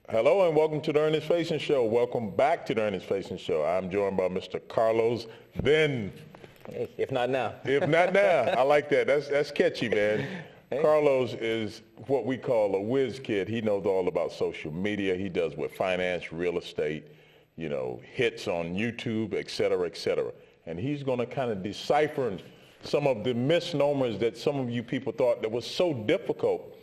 Hello and welcome to the Earnest Faison Show. Welcome back to the Earnest Faison Show. I'm joined by Mr. Carlos Then. Hey, if not now. If not now. I like that. That's catchy, man. Hey. Carlos is what we call a whiz kid. He knows all about social media. He does with finance, real estate, hits on YouTube, et cetera, et cetera. And he's going to kind of decipher some of the misnomers that some of you people thought that was so difficult.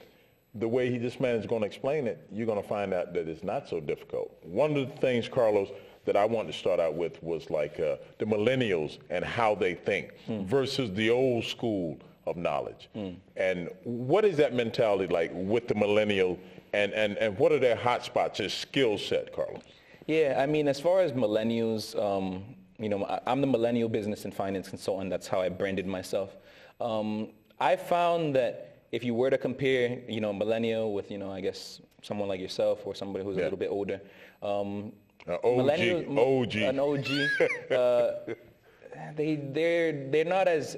The way this man is going to explain it, you're going to find out that it's not so difficult. One of the things, Carlos, that I wanted to start out with was like the millennials and how they think versus the old school of knowledge. And what is that mentality like with the millennial and what are their hot spots, their skill set, Carlos? Yeah, I mean, as far as millennials, I'm the millennial business and finance consultant. That's how I branded myself. I found that if you were to compare, millennial with, I guess, someone like yourself or somebody who's a little bit older, OG. An OG, they're not as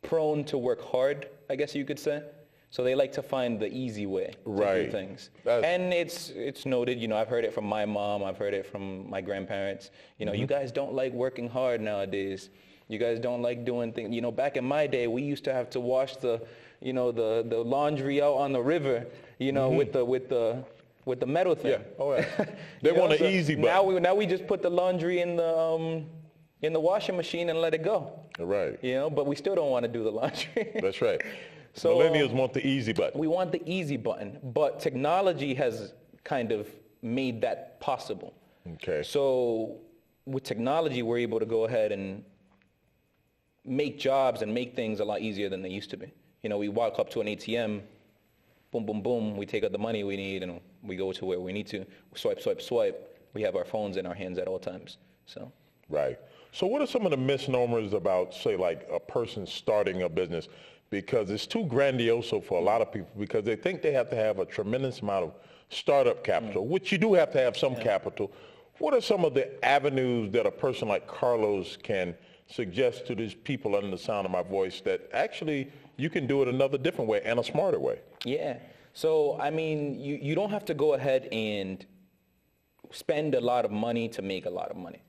prone to work hard, I guess you could say. So they like to find the easy way to do things. And it's noted, I've heard it from my mom, I've heard it from my grandparents. You guys don't like working hard nowadays. You guys don't like doing things. Back in my day, we used to have to wash the laundry out on the river, with the metal thing. Yeah. Oh, yeah. They want an easy button. Now we just put the laundry in the washing machine and let it go. Right. But we still don't want to do the laundry. That's right. So millennials want the easy button. We want the easy button, but technology has kind of made that possible. Okay. So with technology, we're able to go ahead and make jobs and make things a lot easier than they used to be. We walk up to an ATM, boom, boom, boom, we take out the money we need and we go to where we need to. Swipe, swipe, swipe. We have our phones in our hands at all times. So. Right. So what are some of the misnomers about, say, like a person starting a business? Because it's too grandiose for a lot of people because they think they have to have a tremendous amount of startup capital, which you do have to have some capital. What are some of the avenues that a person like Carlos can suggest to these people under the sound of my voice that actually you can do it another different way and a smarter way? Yeah. So, I mean, you don't have to go ahead and spend a lot of money to make a lot of money.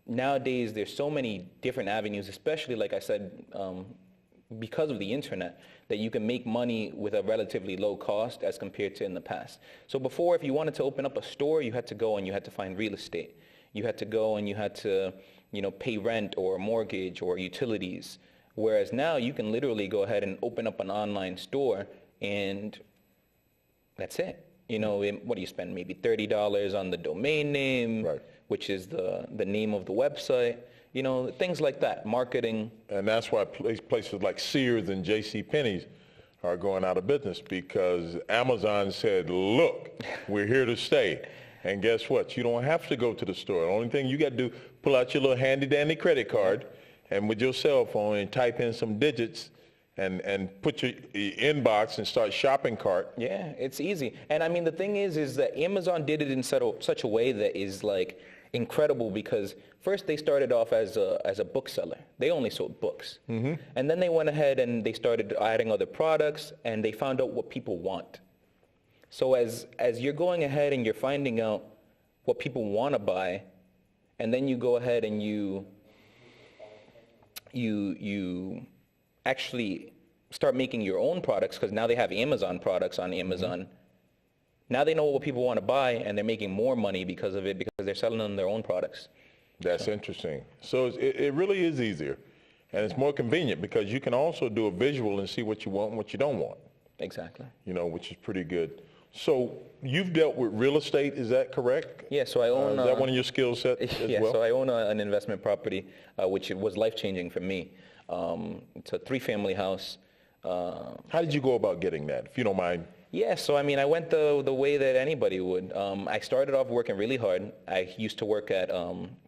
Nowadays, there's so many different avenues, especially, like I said, because of the internet, that you can make money with a relatively low cost as compared to in the past. So before, if you wanted to open up a store, you had to go and you had to find real estate. You had to go and you had to, pay rent or a mortgage or utilities. Whereas now you can literally go ahead and open up an online store and that's it. What do you spend? Maybe $30 on the domain name, which is the name of the website. Things like that, marketing. And that's why places like Sears and JCPenney's are going out of business because Amazon said, look, we're here to stay. And guess what? You don't have to go to the store. The only thing you got to do, pull out your little handy-dandy credit card and with your cell phone and type in some digits and put your inbox and start shopping cart. Yeah, it's easy. And I mean, the thing is that Amazon did it in such a way that is like incredible because first they started off as a bookseller. They only sold books. And then they went ahead and they started adding other products and they found out what people want. So as you're going ahead and you're finding out what people want to buy, and then you go ahead and you actually start making your own products because now they have Amazon products on Amazon. Now they know what people want to buy and they're making more money because of it because they're selling them their own products. That's interesting. So it really is easier and it's more convenient because you can also do a visual and see what you want and what you don't want. Exactly. Which is pretty good. So you've dealt with real estate, is that correct? Yeah, so I own... is that one of your skill sets as well? So I own an investment property, which was life-changing for me. It's a 3-family house. How did you go about getting that, if you don't mind? Yeah, so I mean, I went the way that anybody would. I started off working really hard. I used to work at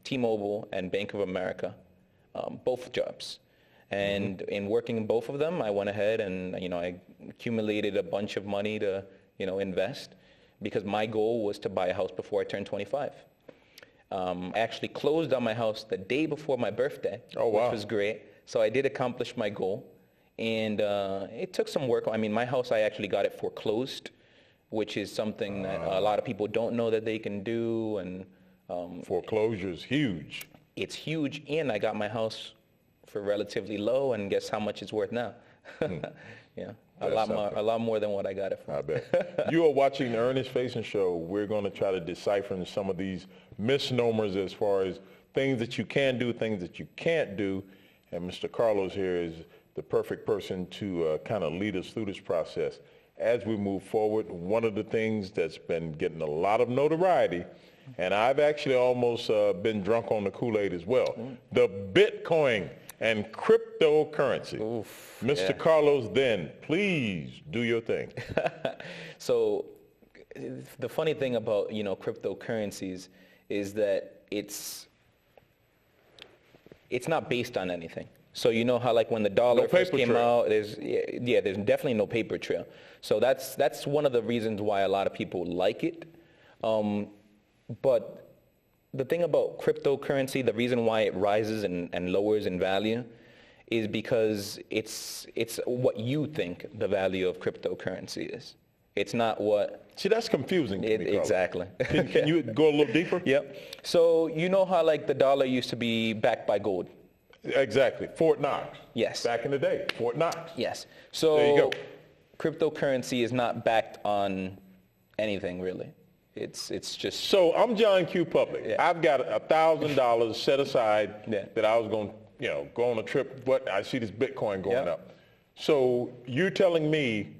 T-Mobile and Bank of America, both jobs. And in working both of them, I went ahead and, I accumulated a bunch of money to, invest because my goal was to buy a house before I turned 25. I actually closed on my house the day before my birthday, which was great. So I did accomplish my goal. And it took some work. I mean, my house, I actually got it foreclosed which is something that a lot of people don't know that they can do. And foreclosure is huge. it's huge. And I got my house for relatively low, and guess how much it's worth now? Yeah, a lot more than what I got it for. I bet. You are watching the Earnest Faison Show. We're going to try to decipher some of these misnomers as far as things that you can do, things that you can't do. And Mr. Carlos here is the perfect person to kind of lead us through this process. As we move forward, one of the things that's been getting a lot of notoriety, and I've actually almost been drunk on the Kool-Aid as well, the Bitcoin and cryptocurrency. Oof, Mr. yeah. Carlos, then, please do your thing. So the funny thing about, cryptocurrencies is that it's not based on anything. So you know how, like, when the dollar first came out, there's definitely no paper trail. So that's one of the reasons why a lot of people like it. But the thing about cryptocurrency, the reason why it rises and lowers in value is because it's what you think the value of cryptocurrency is. It's not what... See, that's confusing to me, Carlos. Exactly. Can you go a little deeper? Yep. So you know how, like, the dollar used to be backed by gold? Exactly. Fort Knox. Yes. Back in the day, Fort Knox. Yes. So there you go. Cryptocurrency is not backed on anything, really. It's just... So I'm John Q. Public. Yeah. I've got $1,000 set aside Yeah. that I was going to, go on a trip, but I see this Bitcoin going Yeah. up. So you're telling me,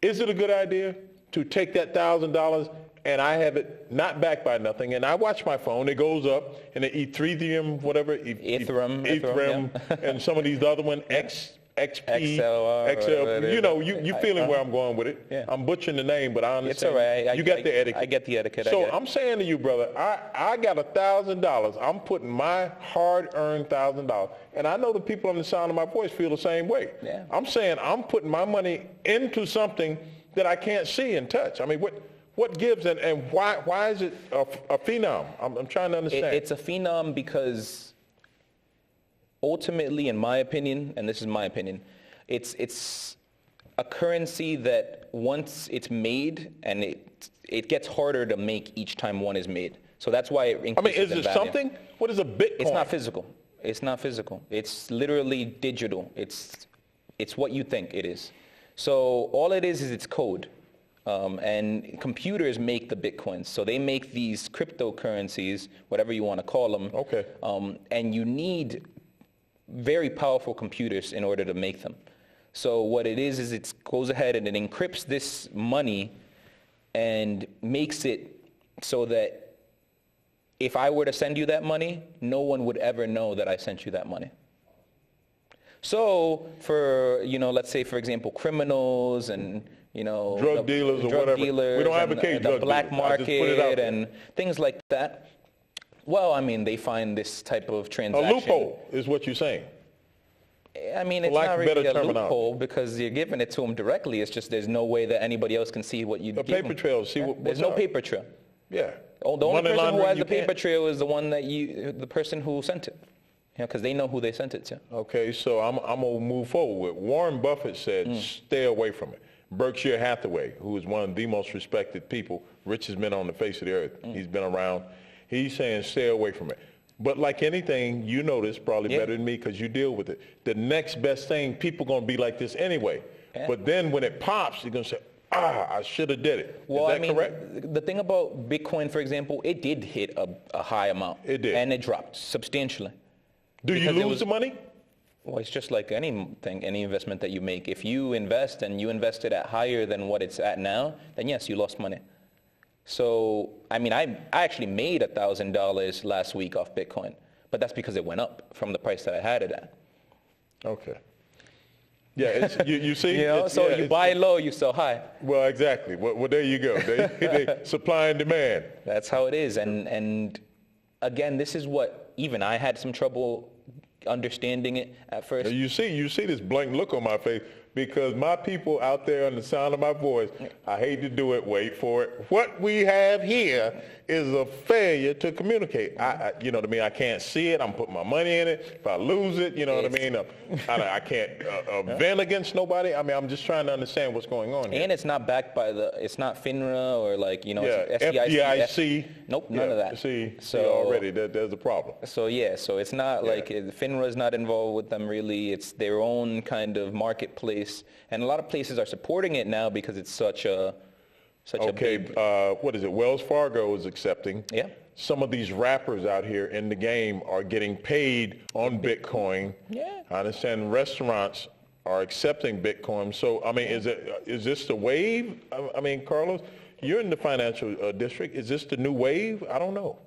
is it a good idea to take that $1,000 and I have it not backed by nothing, and I watch my phone, it goes up, and the Ethereum, whatever, Ethereum, and some of these other ones, XP, XL, you feeling where I'm going with it. Yeah. I'm butchering the name, but I understand. It's all right. You got the etiquette. I get the etiquette. So I'm saying to you, brother, I got $1,000. I'm putting my hard-earned $1,000, and I know the people on the sound of my voice feel the same way. Yeah. I'm saying I'm putting my money into something that I can't see and touch. I mean, what gives, and why is it a phenom? I'm trying to understand. It's a phenom because ultimately, in my opinion, and this is my opinion, it's a currency that once it's made, and it gets harder to make each time one is made. So that's why it increases in is it value. something? What is a Bitcoin? It's not physical. It's not physical. It's literally digital. It's what you think it is. So all it is it's code. And computers make the Bitcoins. So they make these cryptocurrencies, whatever you want to call them. Okay. And you need very powerful computers in order to make them. So what it is it goes ahead and it encrypts this money and makes it so that if I were to send you that money, no one would ever know that I sent you that money. So for, let's say, for example, criminals and, drug dealers or whatever. We don't advocate drug the black dealers. I just put it out market there. and things like that. Well, I mean, they find this type of transaction. A loophole is what you're saying. I mean, it's not really a loophole because you're giving it to them directly. It's just there's no way that anybody else can see what you give them. A paper trail. See what's There's no up. paper trail. Yeah. Oh, the only Money person who laundering, has you the paper can't. trail is the person who sent it. Because they know who they sent it to. Okay, so I'm going to move forward with Warren Buffett said, stay away from it. Berkshire Hathaway, who is one of the most respected people, richest men on the face of the earth, he's been around, he's saying stay away from it. But like anything, you know this probably better than me because you deal with it. The next best thing, people going to be like this anyway. Yeah. But then when it pops, you're going to say, I should have did it. Well, is that correct? The thing about Bitcoin, for example, it did hit a high amount. It did. And it dropped substantially. Do you lose the money? Well, it's just like anything, any investment that you make. If you invest and you invested at higher than what it's at now, then yes, you lost money. So, I mean, I actually made $1,000 last week off Bitcoin, but that's because it went up from the price that I had it at. Okay. Yeah, you see? You buy low, you sell high. Well, exactly. Well, there you go. They supply and demand. That's how it is. And again, this is what even I had some trouble understanding it at first. You see this blank look on my face because my people out there on the sound of my voice, I hate to do it, wait for it. What we have here is a failure to communicate. You know what I mean? I can't see it. I'm putting my money in it. If I lose it, you know what I mean? I can't vent against nobody. I mean, I'm just trying to understand what's going on here. And it's not backed by it's not FINRA or like, you know, it's FDIC. Nope, none of that. See, already there's a problem. So it's not like FINRA is not involved with them really. It's their own kind of marketplace. And a lot of places are supporting it now because it's such a big... what is it? Wells Fargo is accepting. Yeah. Some of these rappers out here in the game are getting paid on Bitcoin. Yeah. I understand restaurants are accepting Bitcoin. So, I mean, is this the wave? I mean, Carlos, you're in the financial district. Is this the new wave? I don't know.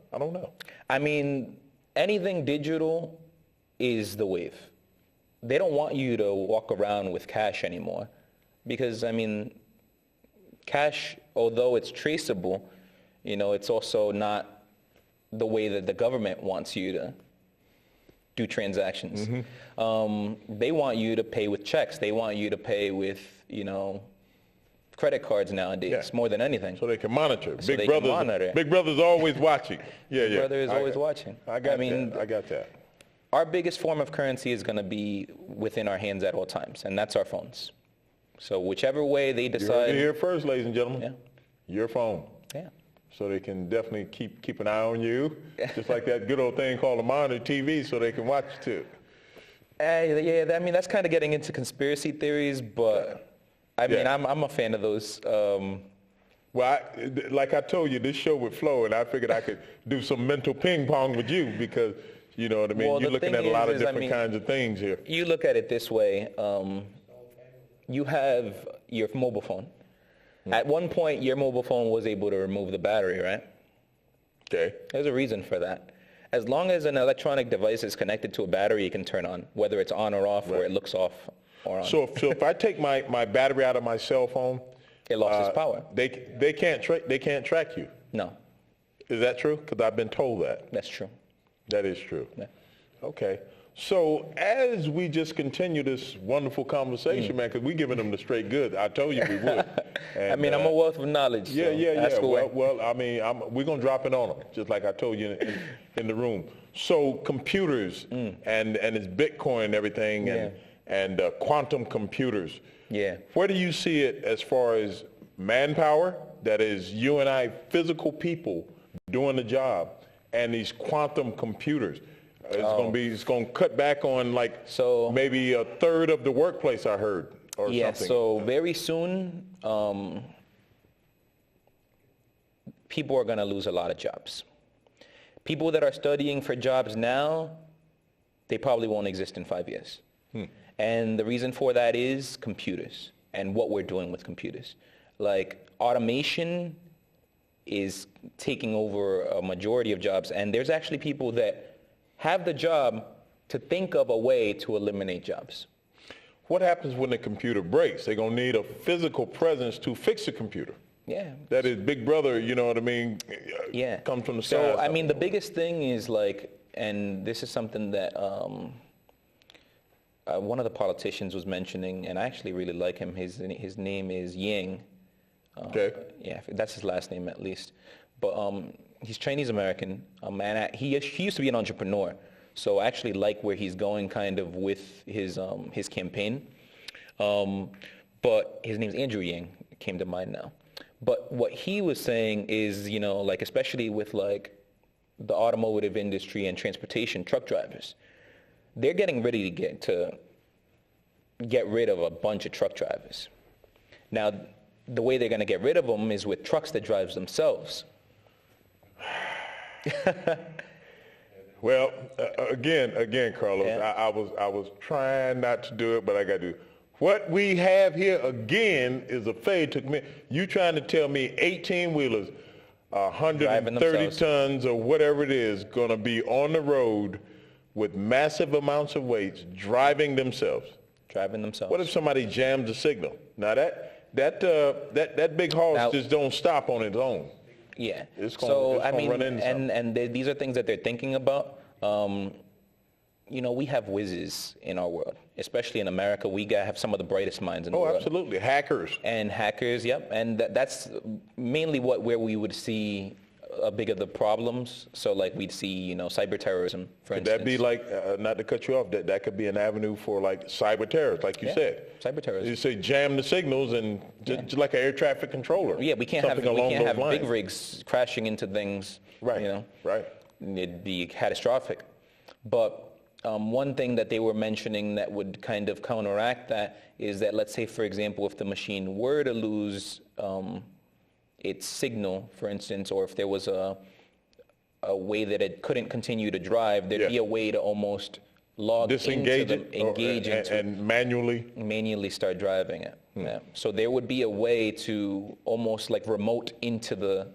I mean, anything digital is the wave. They don't want you to walk around with cash anymore because, I mean, cash, although it's traceable, you know, it's also not the way that the government wants you to do transactions. Mm-hmm. They want you to pay with checks. They want you to pay with, you know, credit cards nowadays more than anything. So they can monitor. So Big Brother's always watching. Big Brother is always watching. I got that. Our biggest form of currency is going to be within our hands at all times, and that's our phones. So whichever way they decide. You heard it here first, ladies and gentlemen. Yeah. Your phone. Yeah. So they can definitely keep an eye on you, just like that good old thing called a monitor TV, so they can watch too. Yeah, I mean, that's kind of getting into conspiracy theories, but I mean, I'm a fan of those. Well, like I told you, this show would flow, and I figured I could do some mental ping pong with you because, you know what I mean, well, you're looking at a lot of different kinds of things here. You look at it this way. You have your mobile phone. At one point, your mobile phone was able to remove the battery, right? Okay. There's a reason for that. As long as an electronic device is connected to a battery, it can turn on, whether it's on or off, or it looks off or on. So if I take my battery out of my cell phone, it lost its power. They can't track you. No. Is that true? Because I've been told that. That's true. That is true. Yeah. Okay. So as we just continue this wonderful conversation, man, because we're giving them the straight goods. I told you we would. And, I mean, I'm a wealth of knowledge. Yeah. Well, I mean, we're going to drop it on them, just like I told you in the room. So computers and it's Bitcoin and everything and quantum computers. Yeah. Where do you see it as far as manpower, that is you and I, physical people doing the job, and these quantum computers? It's going to cut back on maybe a third of the workplace, I heard, or something. Yeah, so very soon, people are going to lose a lot of jobs. People that are studying for jobs now, they probably won't exist in 5 years. And the reason for that is computers and what we're doing with computers. Like automation is taking over a majority of jobs, and there's actually people that have the job to think of a way to eliminate jobs. What happens when the computer breaks? They're going to need a physical presence to fix the computer. Yeah. That is Big Brother, you know what I mean? Yeah. Comes from the side. So, I mean, the biggest thing is and this is something that one of the politicians was mentioning, and I actually really like him. His name is Yang. Okay. Yeah, that's his last name at least. But he's Chinese American, and he used to be an entrepreneur. So I actually like where he's going kind of with his campaign. But his name's Andrew Yang, came to mind now. But what he was saying is, you know, like especially with like the automotive industry and transportation, truck drivers, they're getting ready to get rid of a bunch of truck drivers. Now, the way they're going to get rid of them is with trucks that drives themselves. Well, again, Carlos, I was trying not to do it, but I got to do it. What we have here again is a fade to commit. You trying to tell me 18-wheelers, 130 tons or whatever it is, going to be on the road with massive amounts of weights, driving themselves? Driving themselves. What if somebody jams the signal? Now that big horse just don't stop on its own. Yeah. It's gonna run into and these are things that they're thinking about. we have whizzes in our world, especially in America. We have some of the brightest minds in the world. Oh, absolutely. Hackers. And hackers, yep. And that's mainly where we would see a big of the problems. So like we'd see, cyber terrorism, for instance. Could that be like, not to cut you off, that could be an avenue for like cyber terrorists, like you said. Cyber terrorism. You say jam the signals and just like an air traffic controller. Yeah, we can't have big rigs crashing into things. Right. Right. It'd be catastrophic. But one thing that they were mentioning that would kind of counteract that is that, let's say, for example, if the machine were to lose its signal, for instance, or if there was a way that it couldn't continue to drive, there'd be a way to almost log disengage into it, engage into and manually start driving it. Yeah. So there would be a way to almost like remote into the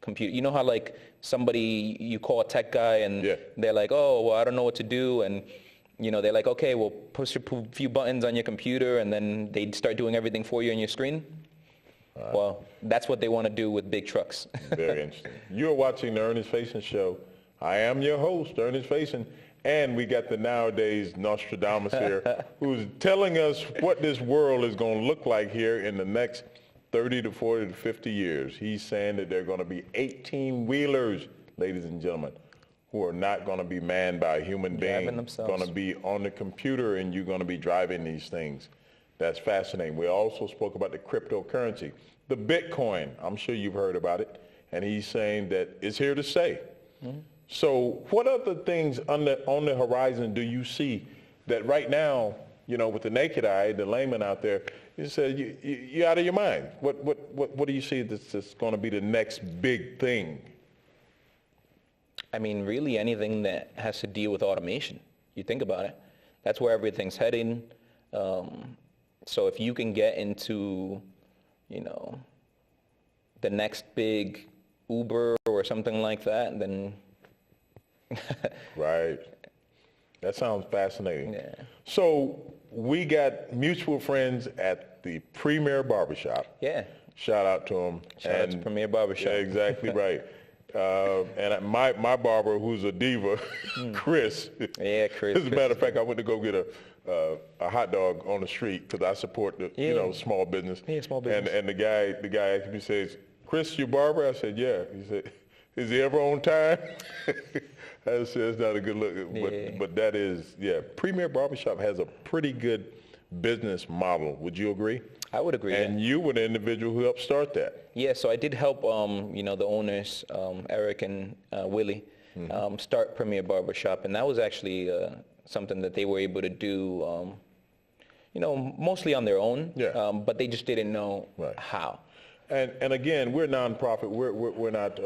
computer. You know how like somebody, you call a tech guy and they're like, oh, well, I don't know what to do. And, they're like, okay, well, push a few buttons on your computer and then they'd start doing everything for you on your screen. Well, that's what they want to do with big trucks. Very interesting. You're watching the Earnest Faison Show. I am your host, Earnest Faison, and we got the nowadays Nostradamus here, who's telling us what this world is going to look like here in the next 30 to 40 to 50 years. He's saying that there are going to be 18-wheelers, ladies and gentlemen, who are not going to be manned by a human being, going to be on the computer, and you're going to be driving these things. That's fascinating. We also spoke about the cryptocurrency, the Bitcoin. I'm sure you've heard about it. And he's saying that it's here to stay. Mm-hmm. So what other things on the horizon do you see that right now, with the naked eye, the layman out there, you say you're out of your mind? What do you see that's going to be the next big thing? I mean, really anything that has to deal with automation. You think about it. That's where everything's heading. So if you can get into, the next big Uber or something like that, then... Right. That sounds fascinating. Yeah. So we got mutual friends at the Premier Barbershop. Yeah. Shout out to them. Shout out to Premier Barbershop. Yeah, exactly right. And my barber, who's a diva, Chris. Yeah, Chris. As a matter of fact, I went to go get a hot dog on the street because I support the small business. Yeah, small business. And the guy asked me, says, "Chris, your barber?" I said, "Yeah." He said, "Is he ever on time?" I said, "It's not a good look." But that is, Premier Barbershop has a pretty good business model. Would you agree? I would agree. And you were the individual who helped start that. Yeah, so I did help, the owners, Eric and Willie, start Premier Barbershop, and that was actually something that they were able to do, mostly on their own. Yeah. But they just didn't know how. And again, we're nonprofit. We're not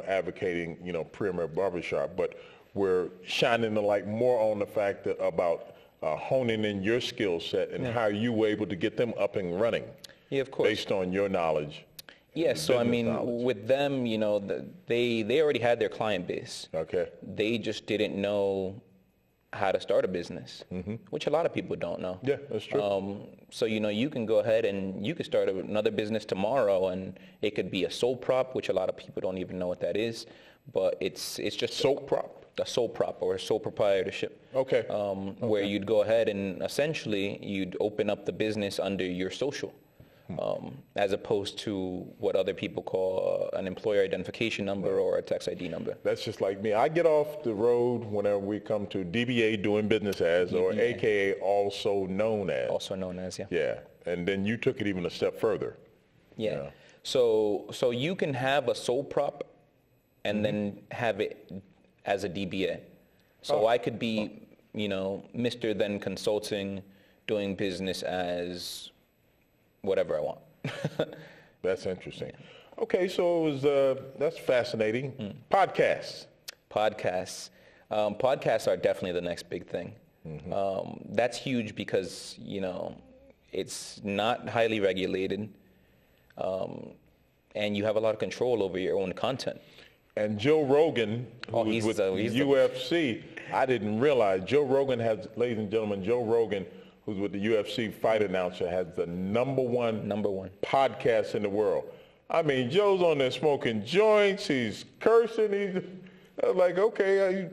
advocating Premier Barbershop, but we're shining the light more on the fact that about honing in your skill set and how you were able to get them up and running. Yeah, of course. Based on your knowledge. Yes, so I mean, with them, they already had their client base. Okay. They just didn't know how to start a business, which a lot of people don't know. Yeah, that's true. So, you can go ahead and you could start another business tomorrow, and it could be a sole prop, which a lot of people don't even know what that is, but it's just sole prop. A sole prop or a sole proprietorship. Okay. Where you'd go ahead and essentially you'd open up the business under your social, as opposed to what other people call an employer identification number or a tax ID number. That's just like me. I get off the road whenever we come to DBA, doing business as, or AKA also known as. Also known as, yeah. Yeah, and then you took it even a step further. Yeah. So you can have a sole prop and then have it as a DBA. So I could be, Mr. Then Consulting, doing business as whatever I want. That's interesting. Yeah. Okay, so it was, that's fascinating. Podcasts. Podcasts are definitely the next big thing. That's huge because, it's not highly regulated, and you have a lot of control over your own content. And Joe Rogan, who's with UFC, I didn't realize Joe Rogan has, ladies and gentlemen, Joe Rogan, who's with the UFC fight announcer, has the number one podcast in the world. I mean, Joe's on there smoking joints, he's cursing, I was like, okay,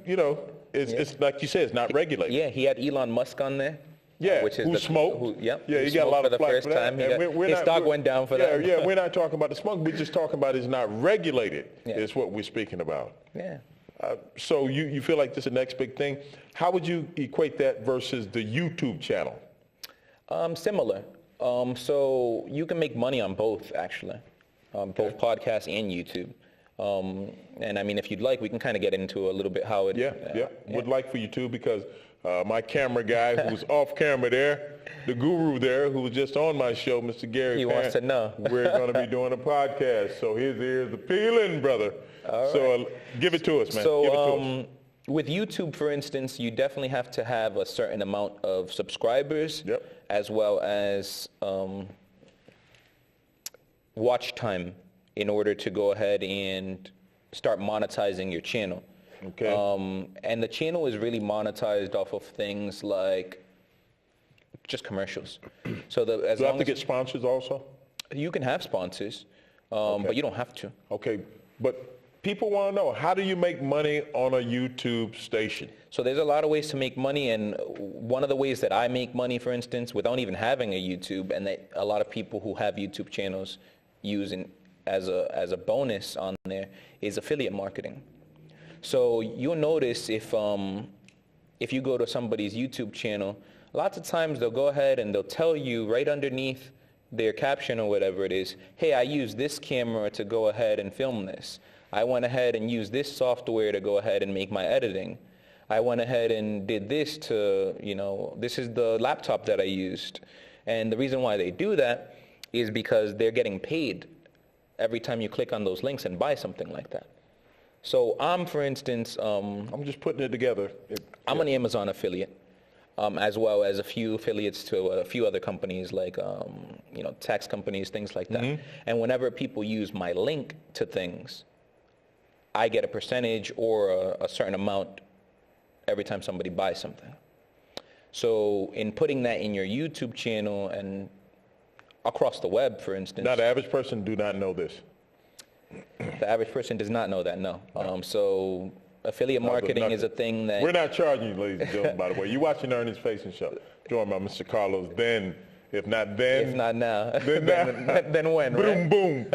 it's like you said, it's not regulated. Yeah, he had Elon Musk on there. Yeah, which is who smoked. Yeah, he got a lot for of the flack first for that. time. His stock went down for that. Yeah, we're not talking about the smoke. We're just talking about it's not regulated. Yeah. Is what we're speaking about. Yeah. So you feel like this is the next big thing. How would you equate that versus the YouTube channel? Similar. So you can make money on both, actually, both podcasts and YouTube. And I mean, if you'd like, we can kind of get into a little bit how it. Would like for you to, because my camera guy who's off camera there, the guru there who was just on my show, Mr. Gary He Pan, wants to know. We're going to be doing a podcast, so his ears are peeling, brother. All right. So give it to us, man. So give it to us. with YouTube, for instance, you definitely have to have a certain amount of subscribers, as well as watch time in order to go ahead and start monetizing your channel. Okay. And the channel is really monetized off of things like just commercials. So Do I have to get sponsors also? You can have sponsors, but you don't have to. Okay, but people want to know, how do you make money on a YouTube station? So there's a lot of ways to make money, and one of the ways that I make money, for instance, without even having a YouTube, and that a lot of people who have YouTube channels use as a bonus on there, is affiliate marketing. So you'll notice if you go to somebody's YouTube channel, lots of times they'll go ahead and they'll tell you right underneath their caption or whatever it is, hey, I use this camera to go ahead and film this. I went ahead and used this software to go ahead and make my editing. I went ahead and did this to, this is the laptop that I used. And the reason why they do that is because they're getting paid every time you click on those links and buy something like that. So for instance, I'm just putting it together. I'm an Amazon affiliate, as well as a few affiliates to a few other companies like, tax companies, things like that. And whenever people use my link to things, I get a percentage or a certain amount every time somebody buys something. So in putting that in your YouTube channel and across the web, for instance. Now, the average person do not know this. The average person does not know that, no. So affiliate marketing is a thing that... We're not charging you, ladies and gentlemen, by the way. You're watching the Earnest Faison Show, joined by Mr. Carlos. Then, if not then... If not now, then, then when, boom, boom.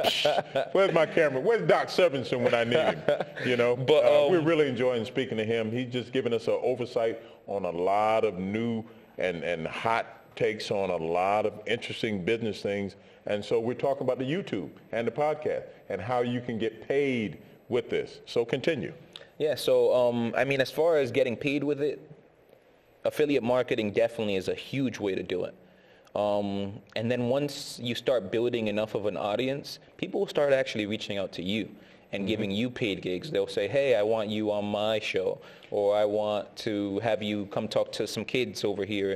Where's my camera? Where's Doc Severinsen when I need him? But we're really enjoying speaking to him. He's just giving us an oversight on a lot of new and hot takes on a lot of interesting business things. And so we're talking about the YouTube and the podcast and how you can get paid with this. So continue. Yeah, so as far as getting paid with it, affiliate marketing definitely is a huge way to do it. And then once you start building enough of an audience, people will start actually reaching out to you and giving you paid gigs. They'll say, hey, I want you on my show, or I want to have you come talk to some kids over here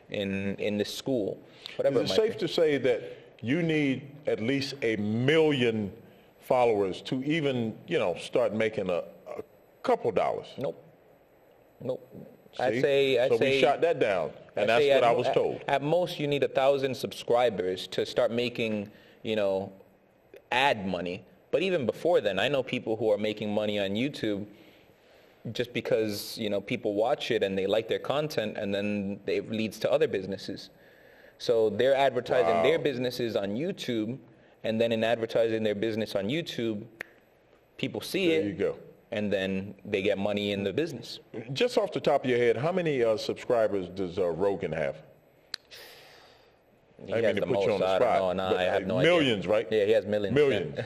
in this school. Whatever Is it safe to say that you need at least 1 million followers to even, start making a couple dollars? Nope. See? I'd say we shot that down, and that's what I was told. At most, you need 1,000 subscribers to start making, ad money. But even before then, I know people who are making money on YouTube just because, people watch it and they like their content, and then it leads to other businesses. So they're advertising their businesses on YouTube, and then in advertising their business on YouTube, people see it. There you go. And then they get money in the business. Just off the top of your head, how many subscribers does Rogan have? He has the most. I don't know. I have no idea. Millions, right? Yeah, he has millions. Millions.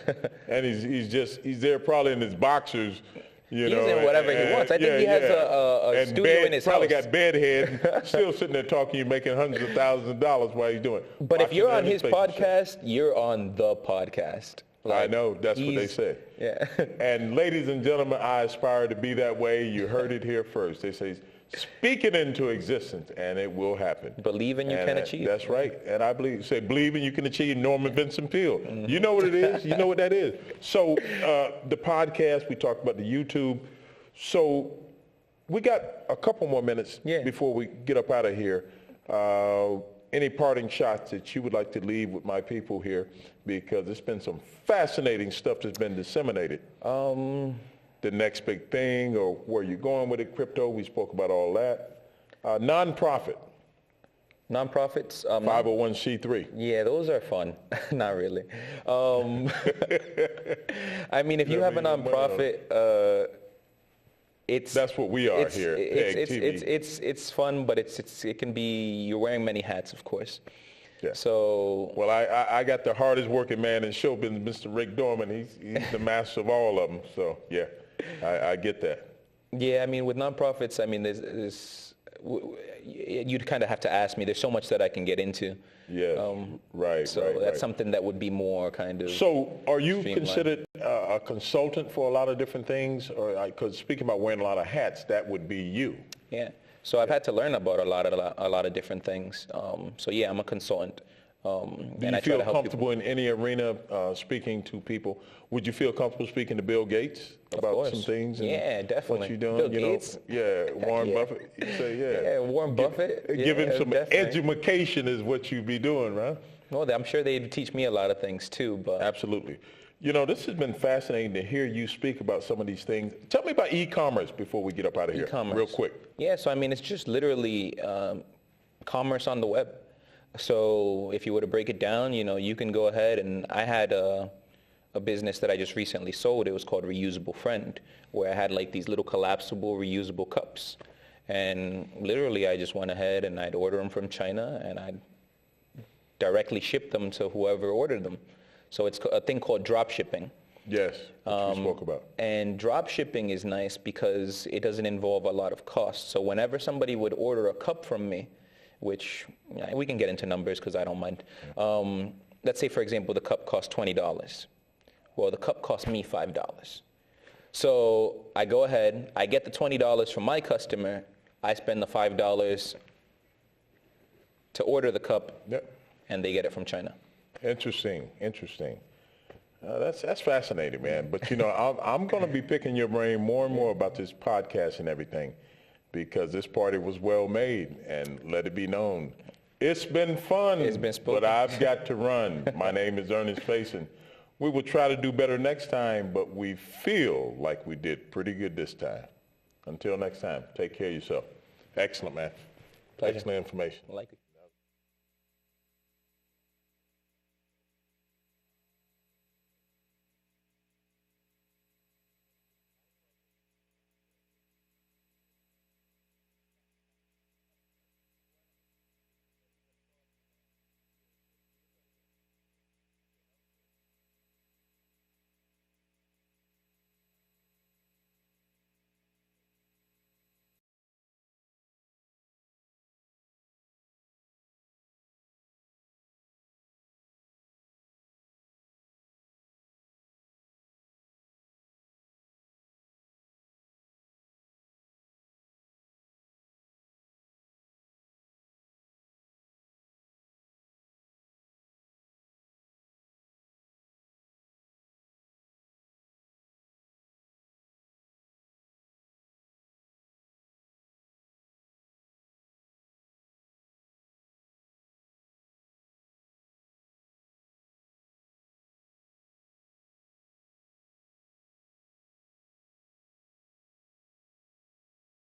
And he's there probably in his boxers, He's in whatever he wants. I think he has a studio in his probably house. Got bedhead, still sitting there talking, you making hundreds of thousands of dollars while he's doing it. But if you're on his podcast, you're on the podcast. I know, that's what they say. Yeah. And ladies and gentlemen, I aspire to be that way. You heard it here first. They say, speak it into existence, and it will happen. Believe and you can achieve. That's right. And I believe and you can achieve. Norman Vincent Peale. You know what it is. You know what that is. So the podcast, we talked about the YouTube. So we got a couple more minutes before we get up out of here. Any parting shots that you would like to leave with my people here? Because there's been some fascinating stuff that's been disseminated that the next big thing or where you're going with it, crypto. We spoke about all that. Nonprofit, Nonprofits. 501c3. Yeah, those are fun. Not really. I mean, if you have a nonprofit, That's what we are here. It's fun, but it can be, you're wearing many hats, of course. Yeah. So. Well, I got the hardest working man in show business, Mr. Rick Dorman. He's the master of all of them. So yeah, I get that. Yeah, I mean, with nonprofits, I mean, you'd kind of have to ask me. There's so much that I can get into. Yeah, right. So that's something that would be more kind of. So are you streamlined. considered a consultant for a lot of different things? Or because speaking about wearing a lot of hats, that would be you. Yeah. So I've had to learn about a lot of different things. So yeah, I'm a consultant. Do you feel comfortable in any arena speaking to people? Would you feel comfortable speaking to Bill Gates about some things? And yeah, definitely. What you're doing, Bill Gates? Yeah, Warren Buffett. You say, Yeah, Warren Buffett. Give him some definitely. education is what you'd be doing, right? Well, I'm sure they'd teach me a lot of things too. But Absolutely. You know, this has been fascinating to hear you speak about some of these things. Tell me about e-commerce before we get up out of here, real quick. Yeah, so I mean, it's just literally commerce on the web. So if you were to break it down, you can go ahead, and I had a business that I just recently sold. It was called Reusable Friend, where I had like these little collapsible reusable cups. And literally I just went ahead and I'd order them from China and I'd directly ship them to whoever ordered them. So it's a thing called drop shipping. Yes, which we spoke about. And drop shipping is nice because it doesn't involve a lot of cost. So whenever somebody would order a cup from me, which we can get into numbers because I don't mind. Let's say, for example, the cup costs $20. Well, the cup cost me $5. So I go ahead, I get the $20 from my customer, I spend the $5 to order the cup, and they get it from China. Interesting. That's fascinating, man. But, I'm going to be picking your brain more and more about this podcast and everything, because this party was well made, and let it be known. It's been fun, but I've got to run. My name is Earnest Faison. We will try to do better next time, but we feel like we did pretty good this time. Until next time, take care of yourself. Excellent, man. Pleasure. Excellent information. I like it.